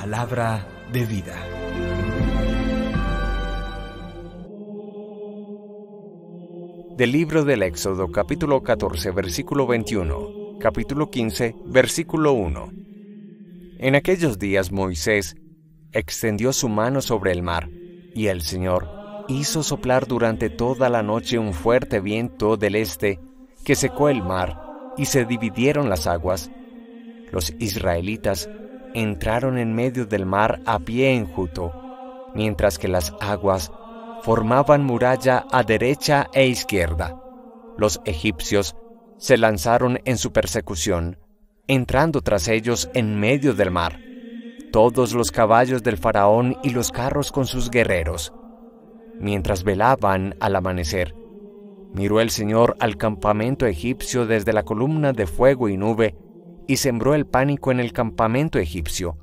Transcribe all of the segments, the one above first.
Palabra de vida. Del libro del Éxodo, capítulo 14, versículo 21, capítulo 15, versículo 1. En aquellos días Moisés extendió su mano sobre el mar, y el Señor hizo soplar durante toda la noche un fuerte viento del este que secó el mar, y se dividieron las aguas. Los israelitas entraron en medio del mar a pie enjuto, mientras que las aguas formaban muralla a derecha e izquierda. Los egipcios se lanzaron en su persecución, entrando tras ellos en medio del mar, todos los caballos del faraón y los carros con sus guerreros. Mientras velaban al amanecer, miró el Señor al campamento egipcio desde la columna de fuego y nube, y sembró el pánico en el campamento egipcio.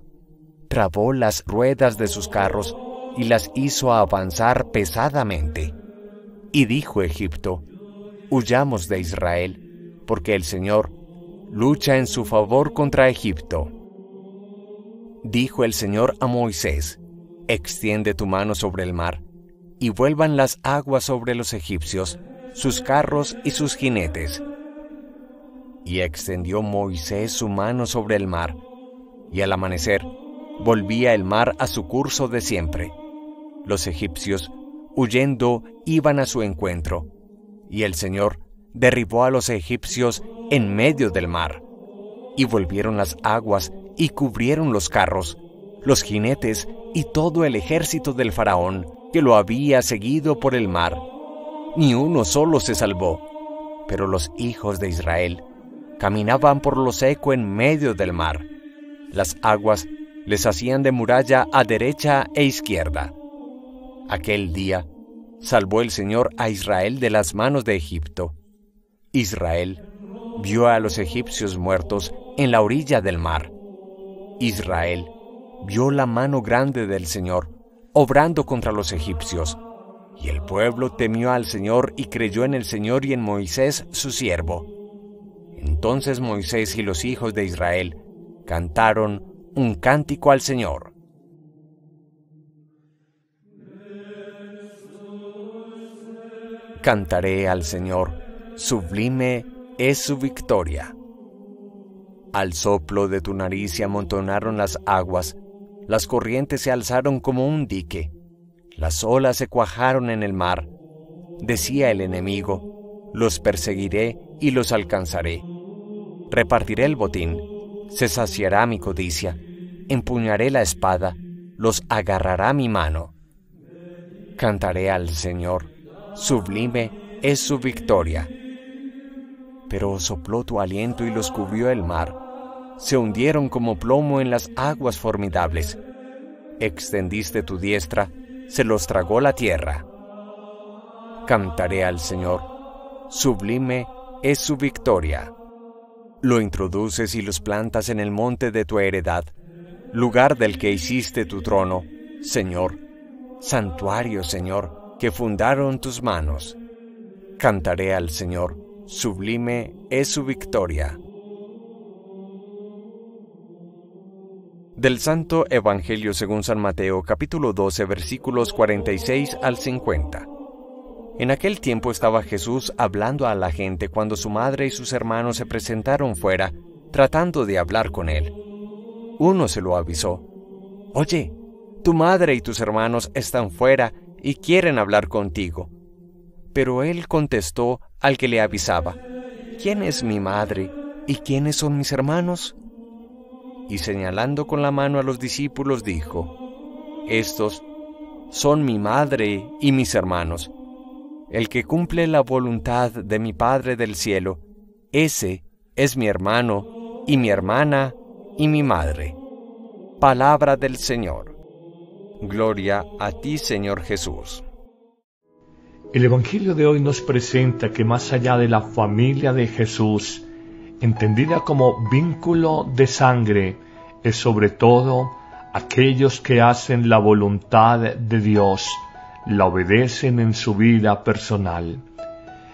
Trabó las ruedas de sus carros y las hizo avanzar pesadamente. Y dijo Egipto: huyamos de Israel, porque el Señor lucha en su favor contra Egipto. Dijo el Señor a Moisés: extiende tu mano sobre el mar, y vuelvan las aguas sobre los egipcios, sus carros y sus jinetes. Y extendió Moisés su mano sobre el mar, y al amanecer volvía el mar a su curso de siempre. Los egipcios, huyendo, iban a su encuentro, y el Señor derribó a los egipcios en medio del mar. Y volvieron las aguas y cubrieron los carros, los jinetes y todo el ejército del faraón que lo había seguido por el mar. Ni uno solo se salvó, pero los hijos de Israel caminaban por lo seco en medio del mar. Las aguas les hacían de muralla a derecha e izquierda. Aquel día salvó el Señor a Israel de las manos de Egipto. Israel vio a los egipcios muertos en la orilla del mar. Israel vio la mano grande del Señor obrando contra los egipcios. Y el pueblo temió al Señor y creyó en el Señor y en Moisés su siervo. Entonces Moisés y los hijos de Israel cantaron un cántico al Señor. Cantaré al Señor, sublime es su victoria. Al soplo de tu nariz se amontonaron las aguas, las corrientes se alzaron como un dique, las olas se cuajaron en el mar. Decía el enemigo: los perseguiré y los alcanzaré. Repartiré el botín, se saciará mi codicia, empuñaré la espada, los agarrará mi mano. Cantaré al Señor, sublime es su victoria. Pero sopló tu aliento y los cubrió el mar, se hundieron como plomo en las aguas formidables. Extendiste tu diestra, se los tragó la tierra. Cantaré al Señor, sublime es su victoria. Lo introduces y los plantas en el monte de tu heredad, lugar del que hiciste tu trono, Señor, santuario, Señor, que fundaron tus manos. Cantaré al Señor, sublime es su victoria. Del Santo Evangelio según San Mateo, capítulo 12, versículos 46 al 50. En aquel tiempo estaba Jesús hablando a la gente cuando su madre y sus hermanos se presentaron fuera, tratando de hablar con él. Uno se lo avisó: oye, tu madre y tus hermanos están fuera y quieren hablar contigo. Pero él contestó al que le avisaba: ¿quién es mi madre y quiénes son mis hermanos? Y señalando con la mano a los discípulos dijo: estos son mi madre y mis hermanos. El que cumple la voluntad de mi Padre del cielo, ese es mi hermano y mi hermana y mi madre. Palabra del Señor. Gloria a ti, Señor Jesús. El Evangelio de hoy nos presenta que más allá de la familia de Jesús, entendida como vínculo de sangre, es sobre todo aquellos que hacen la voluntad de Dios, la obedecen en su vida personal.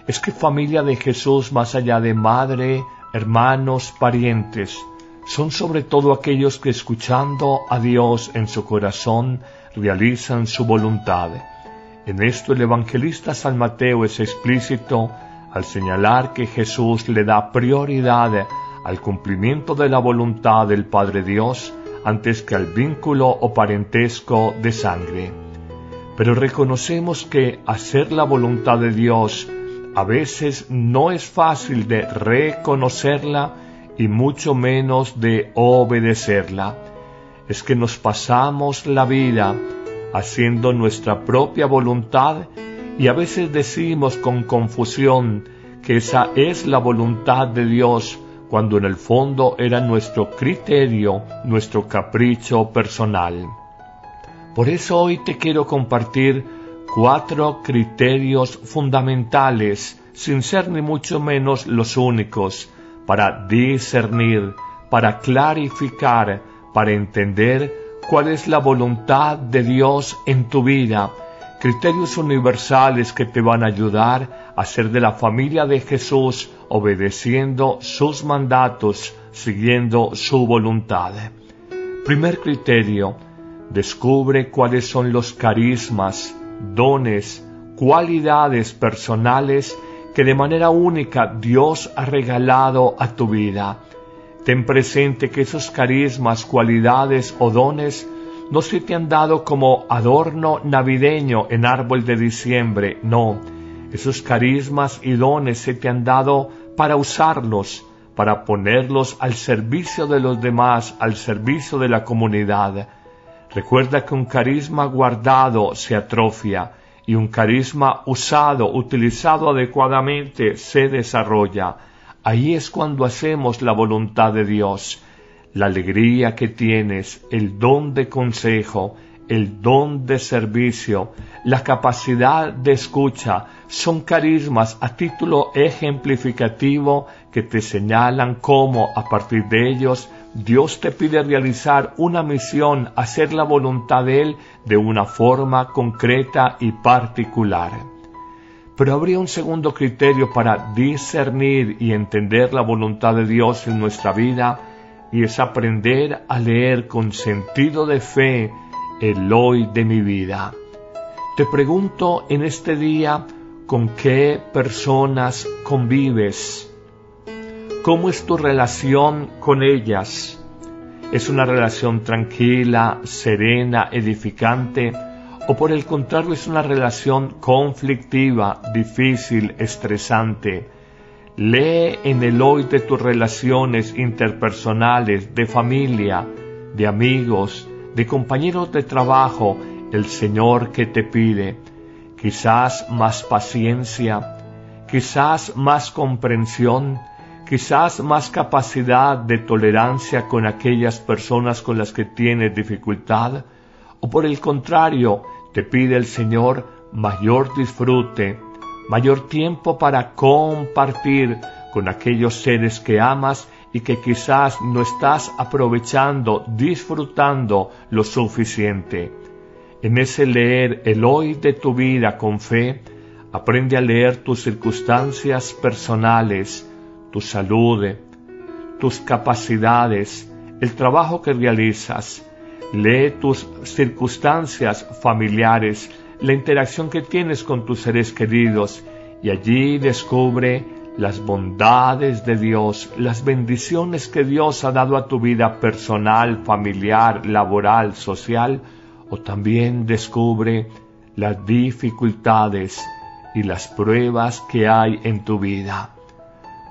Es que familia de Jesús, más allá de madre, hermanos, parientes, son sobre todo aquellos que escuchando a Dios en su corazón realizan su voluntad. En esto el evangelista San Mateo es explícito al señalar que Jesús le da prioridad al cumplimiento de la voluntad del Padre Dios antes que al vínculo o parentesco de sangre. Pero reconocemos que hacer la voluntad de Dios a veces no es fácil de reconocerla y mucho menos de obedecerla. Es que nos pasamos la vida haciendo nuestra propia voluntad y a veces decimos con confusión que esa es la voluntad de Dios, cuando en el fondo era nuestro criterio, nuestro capricho personal. Por eso hoy te quiero compartir 4 criterios fundamentales, sin ser ni mucho menos los únicos, para discernir, para clarificar, para entender cuál es la voluntad de Dios en tu vida. Criterios universales que te van a ayudar a ser de la familia de Jesús, obedeciendo sus mandatos, siguiendo su voluntad. Primer criterio: descubre cuáles son los carismas, dones, cualidades personales que de manera única Dios ha regalado a tu vida. Ten presente que esos carismas, cualidades o dones no se te han dado como adorno navideño en árbol de diciembre, no. Esos carismas y dones se te han dado para usarlos, para ponerlos al servicio de los demás, al servicio de la comunidad. Recuerda que un carisma guardado se atrofia y un carisma usado, utilizado adecuadamente, se desarrolla. Ahí es cuando hacemos la voluntad de Dios. La alegría que tienes, el don de consejo, el don de servicio, la capacidad de escucha, son carismas a título ejemplificativo que te señalan cómo, a partir de ellos, Dios te pide realizar una misión, hacer la voluntad de Él de una forma concreta y particular. Pero habría un segundo criterio para discernir y entender la voluntad de Dios en nuestra vida, y es aprender a leer con sentido de fe el hoy de mi vida. Te pregunto en este día, ¿con qué personas convives? ¿Cómo es tu relación con ellas? ¿Es una relación tranquila, serena, edificante? ¿O por el contrario es una relación conflictiva, difícil, estresante? Lee en el hoy de tus relaciones interpersonales, de familia, de amigos, de compañeros de trabajo, el Señor que te pide. Quizás más paciencia, quizás más comprensión, quizás más capacidad de tolerancia con aquellas personas con las que tienes dificultad, o por el contrario, te pide el Señor mayor disfrute, mayor tiempo para compartir con aquellos seres que amas y que quizás no estás aprovechando, disfrutando lo suficiente. En ese leer el hoy de tu vida con fe, aprende a leer tus circunstancias personales, tu salud, tus capacidades, el trabajo que realizas. Lee tus circunstancias familiares, la interacción que tienes con tus seres queridos, y allí descubre las bondades de Dios, las bendiciones que Dios ha dado a tu vida personal, familiar, laboral, social, o también descubre las dificultades y las pruebas que hay en tu vida.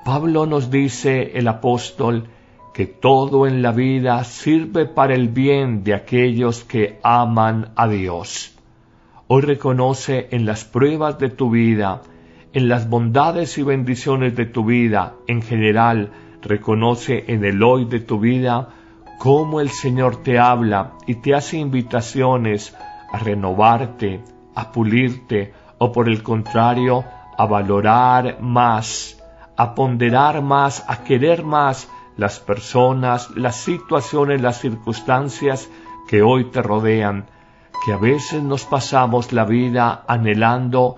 Pablo nos dice, el apóstol, que todo en la vida sirve para el bien de aquellos que aman a Dios. Hoy reconoce en las pruebas de tu vida, en las bondades y bendiciones de tu vida, en general, reconoce en el hoy de tu vida cómo el Señor te habla y te hace invitaciones a renovarte, a pulirte, o por el contrario, a valorar más, a ponderar más, a querer más las personas, las situaciones, las circunstancias que hoy te rodean, que a veces nos pasamos la vida anhelando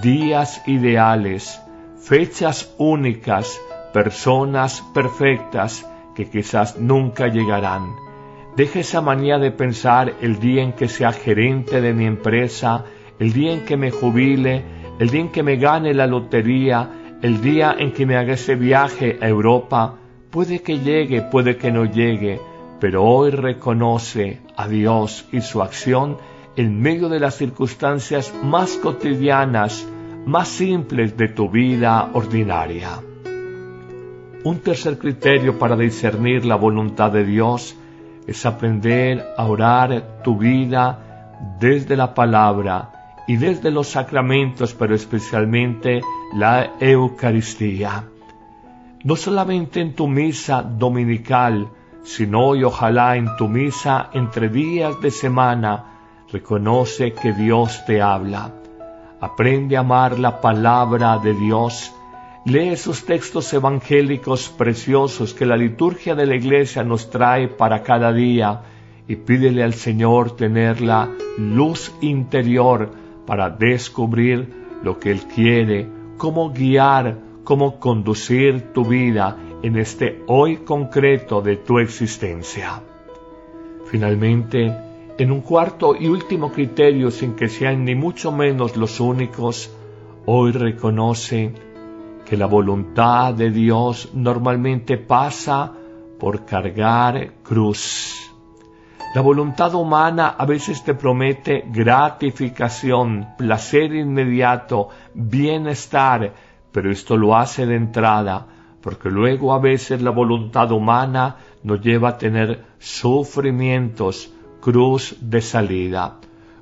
días ideales, fechas únicas, personas perfectas, que quizás nunca llegarán. Deja esa manía de pensar el día en que sea gerente de mi empresa, el día en que me jubile, el día en que me gane la lotería, el día en que me haga ese viaje a Europa. Puede que llegue, puede que no llegue, pero hoy reconoce a Dios y su acción en medio de las circunstancias más cotidianas, más simples de tu vida ordinaria. Un tercer criterio para discernir la voluntad de Dios es aprender a orar tu vida desde la palabra y desde los sacramentos, pero especialmente la Eucaristía. No solamente en tu misa dominical, sino y ojalá en tu misa entre días de semana, reconoce que Dios te habla. Aprende a amar la palabra de Dios. Lee esos textos evangélicos preciosos que la liturgia de la Iglesia nos trae para cada día y pídele al Señor tener la luz interior para descubrir lo que Él quiere, cómo guiar, cómo conducir tu vida en este hoy concreto de tu existencia. Finalmente, en un cuarto y último criterio, sin que sean ni mucho menos los únicos, hoy reconoce que la voluntad de Dios normalmente pasa por cargar cruz. La voluntad humana a veces te promete gratificación, placer inmediato, bienestar, pero esto lo hace de entrada, porque luego a veces la voluntad humana nos lleva a tener sufrimientos, cruz de salida.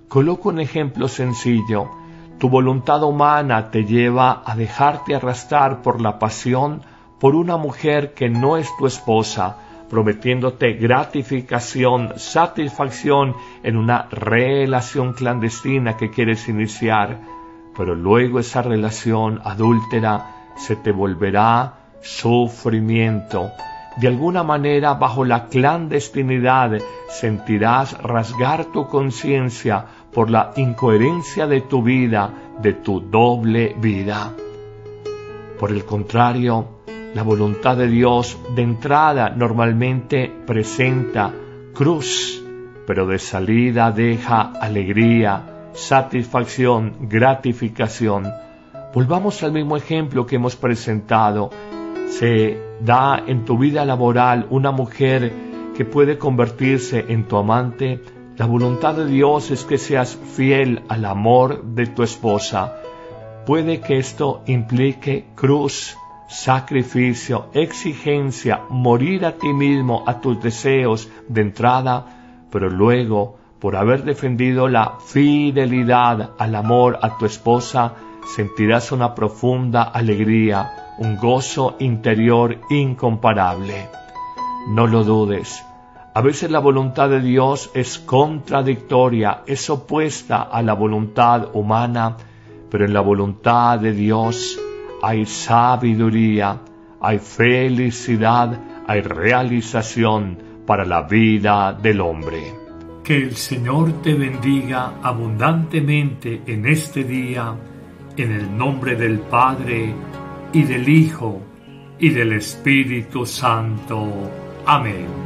Coloco un ejemplo sencillo. Tu voluntad humana te lleva a dejarte arrastrar por la pasión por una mujer que no es tu esposa, prometiéndote gratificación, satisfacción en una relación clandestina que quieres iniciar, pero luego esa relación adúltera se te volverá sufrimiento. De alguna manera, bajo la clandestinidad, sentirás rasgar tu conciencia por la incoherencia de tu vida, de tu doble vida. Por el contrario, la voluntad de Dios de entrada normalmente presenta cruz, pero de salida deja alegría, satisfacción, gratificación. Volvamos al mismo ejemplo que hemos presentado. Se da en tu vida laboral una mujer que puede convertirse en tu amante. La voluntad de Dios es que seas fiel al amor de tu esposa. Puede que esto implique cruz, sacrificio, exigencia, morir a ti mismo, a tus deseos de entrada, pero luego, por haber defendido la fidelidad al amor a tu esposa, sentirás una profunda alegría, un gozo interior incomparable. No lo dudes. A veces la voluntad de Dios es contradictoria, es opuesta a la voluntad humana, pero en la voluntad de Dios hay sabiduría, hay felicidad, hay realización para la vida del hombre. Que el Señor te bendiga abundantemente en este día, en el nombre del Padre, y del Hijo, y del Espíritu Santo. Amén.